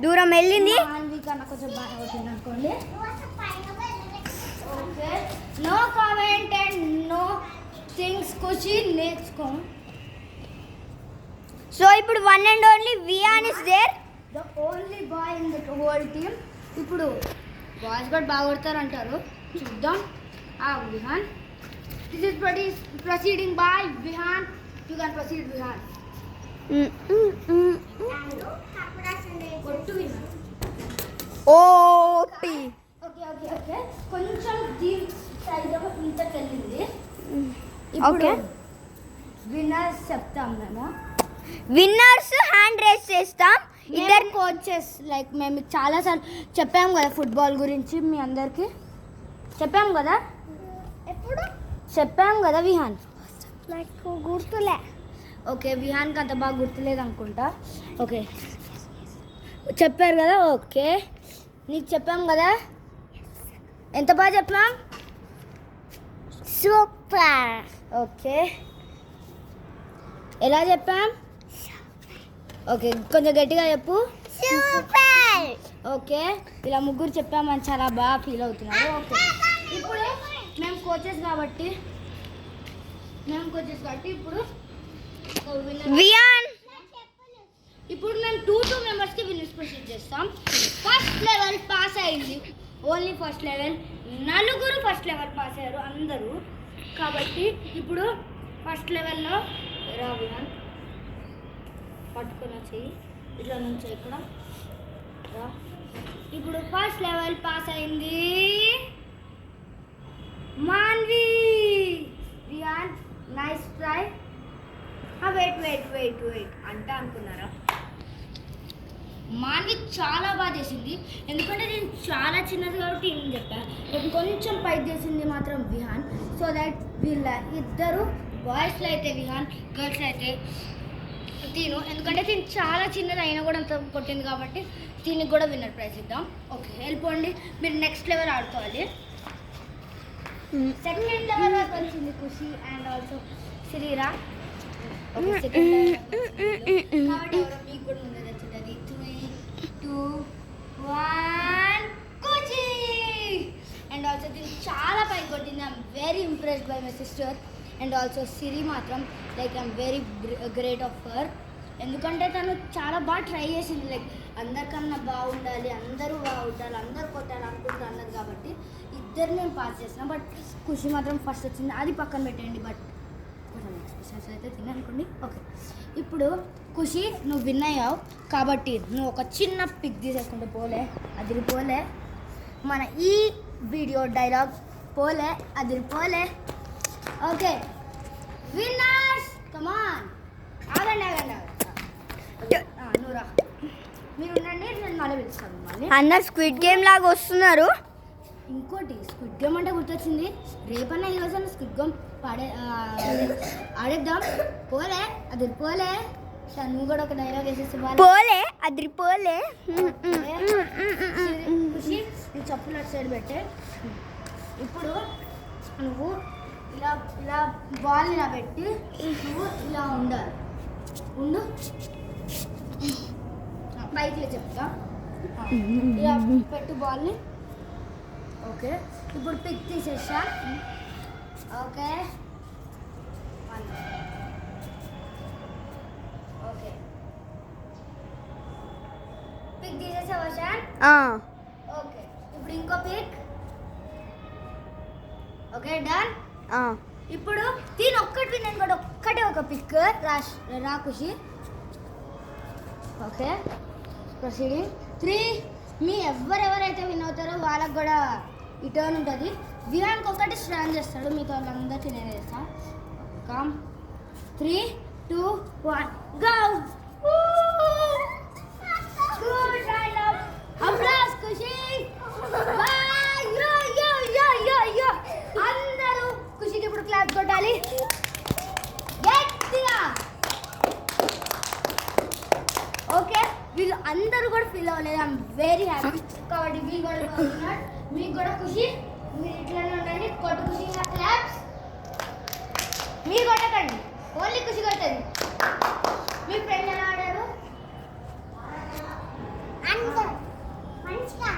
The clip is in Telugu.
దూరం వెళ్ళింది. కొంచెం బాగా అవుతుంది అనుకోండి. Okay, no comment and no things Khushi నేర్చుకో. సో ఇప్పుడు one and only Vihaan is there, the only boy in the whole team. ఇప్పుడు బాయ్స్ కూడా బాగా కొడతారు అంటారు, చూద్దాం. Vihaan, this is proceeding boy Vihaan. You can proceed Vihaan. కొట్టు విహాన్. ఓపి. ఓకే ఓకే ఓకే, కొంచెం దీని సైడ్ ఇంతకు వెళ్ళింది. ఓకే, విన్నర్స్ చెప్తాం మేము. విన్నర్స్ హ్యాండ్ రేస్ చేస్తాం. ఇద్దరు కోచెస్, లైక్ మేము చాలాసార్లు చెప్పాము కదా ఫుట్బాల్ గురించి, మీ అందరికి చెప్పాం కదా. ఎప్పుడు చెప్పాం కదా విహాన్? నాకు గుర్తులే. ఓకే, విహాన్కి అంత బాగా గుర్తులేదు అనుకుంటా. ఓకే, చెప్పారు కదా. ఓకే, నీకు చెప్పాం కదా. ఎంత బాగా చెప్పాం? సూపర్. ఓకే, ఎలా చెప్పాం? ఓకే, కొంచెం గట్టిగా చెప్పు. సూపర్. ఓకే, ఇలా ముగ్గురు చెప్పామని చాలా బాగా ఫీల్ అవుతున్నారు. ఓకే, ఇప్పుడు మేము కోచెస్ కాబట్టి ఇప్పుడు వియాన్, ఇప్పుడు మేము 2 మెంబర్స్కి విన్నర్స్ ప్రొసీడ్ చేస్తాం. ఫస్ట్ లెవెల్ పాస్ అయింది, ఓన్లీ ఫస్ట్ లెవెల్. నలుగురు ఫస్ట్ లెవెల్ పాస్ అయ్యారు అందరూ. కాబట్టి ఇప్పుడు ఫస్ట్ లెవెల్లో విహాన్ పట్టుకున్న చెయ్యి ఇట్లా నుంచి ఇక్కడ రా. ఇప్పుడు ఫస్ట్ లెవెల్ పాస్ అయింది Manvi. Vihaan, nice try. Wait అంటే అనుకున్నారా? మాన్వి చాలా బాగా చేసింది, ఎందుకంటే నేను చాలా చిన్నది కాబట్టి నేను చెప్పాను. కొంచెం పైకి చేసింది మాత్రం విహాన్. సో దట్ వీళ్ళ ఇద్దరు, బాయ్స్లో అయితే విహాన్, గర్ల్స్ అయితే తిను, ఎందుకంటే తిను చాలా చిన్నది అయినా కూడా అంత కొట్టింది కాబట్టి దీనికి కూడా విన్నర్ ప్రైజ్ ఇద్దాం. ఓకే, వెళ్ళిపోండి, మీరు నెక్స్ట్ లెవెల్ ఆడుకోవాలి. సెకండ్ లెవెల్ వరకు వచ్చింది ఖుషి అండ్ ఆల్సో శ్రీరా. సెకండ్ లెవెల్ కాబట్టి ఎవరో మీకు కూడా ముందే వచ్చింది. 3, 2, 1 ఖుషి. అండ్ ఆల్సో దీన్ని చాలా పైకి కొట్టింది. I'm very impressed by my sister. And also Siri మాత్రం like I'm very great of her, ఎందుకంటే తను చాలా బాగా ట్రై చేసింది. లైక్ అందరికన్నా బాగుండాలి, అందరూ బాగుండాలి, అందరూ కొట్టాలి అనుకుంటూ అన్నది కాబట్టి ఇద్దరు నేను పాస్ చేసిన. బట్ ఖుషి మాత్రం ఫస్ట్ వచ్చింది, అది పక్కన పెట్టండి. బట్ కొంచెం ఎక్స్ప్రెషన్స్ అయితే తిననుకోండి. ఓకే, ఇప్పుడు ఖుషి నువ్వు విన్ అయ్యావు కాబట్టి నువ్వు ఒక చిన్న పిక్ తీసేసుకుంటే పోలే అదిరిపోలే. మన ఈ వీడియో డైలాగ్ పోలే అదిరిపోలే. ఓకే, విన్నర్స్ కమాన్. ఆగండి నూరా, మీరు ఉండండి, నేను మళ్ళీ పిలుస్తాను మళ్ళీ. అందరు స్క్విడ్ గేమ్ లాగా వస్తున్నారు. ఇంకోటి స్క్విడ్ గేమ్ అంటే గుర్తొచ్చింది, రేపన్నా ఈరోజు స్క్విడ్ గేమ్ ఆడేద్దాం. పోలే అదిరిపోలే. నువ్వు కూడా ఒక డైలాగ్ వేసేసి పోలే అదిరిపోలే. ఖుషి, నీ చెప్పులు అటు సైడ్ పెట్టే. ఇప్పుడు నువ్వు ఇలా బాల్ ఇలా పెట్టి నువ్వు ఇలా ఉండాలి. ఉండు, పైకి చెప్తా. ఇలా పెట్టు బాల్ని. ఓకే, ఇప్పుడు పిక్ తీసేసా. ఓకే ఓకే, పిక్ తీసేసావా షాన్? ఓకే, ఇప్పుడు ఇంకో పిక్. Okay, done. ఇప్పుడు దీని ఒక్కటి నేను కూడా ఒక్కటే ఒక పిక్ రా ఖుషి. Okay, proceeding 3. మీ ఎవరెవరైతే విన్ అవుతారో వాళ్ళకి కూడా ఈ టర్న్ ఉంటుంది. విహాన్కి ఒక్కటి స్టాండ్ చేస్తాడు, మిగతా వాళ్ళందరికీ నేను చేస్తాను. Come 3, 2, 1 go. Good dialogue, applause Khushi. అందరూ ఖుషికి ఇప్పుడు క్లాప్ కొట్టాలి గట్టిగా. ఓకే, వీళ్ళు అందరూ కూడా ఫీల్ అవ్వలేదు. I'm very happy. కాబట్టి వీళ్ళు కూడా మీకు కూడా ఖుషి, మీరు ఇట్లనే ఉండండి. కొట్టు ఖుషి క్లాప్స్. మీరు కొట్టకండి, ఓన్లీ ఖుషి కొట్టండి. మీ ఫ్రెండ్ ఎలా ఆడారు? మంచిగా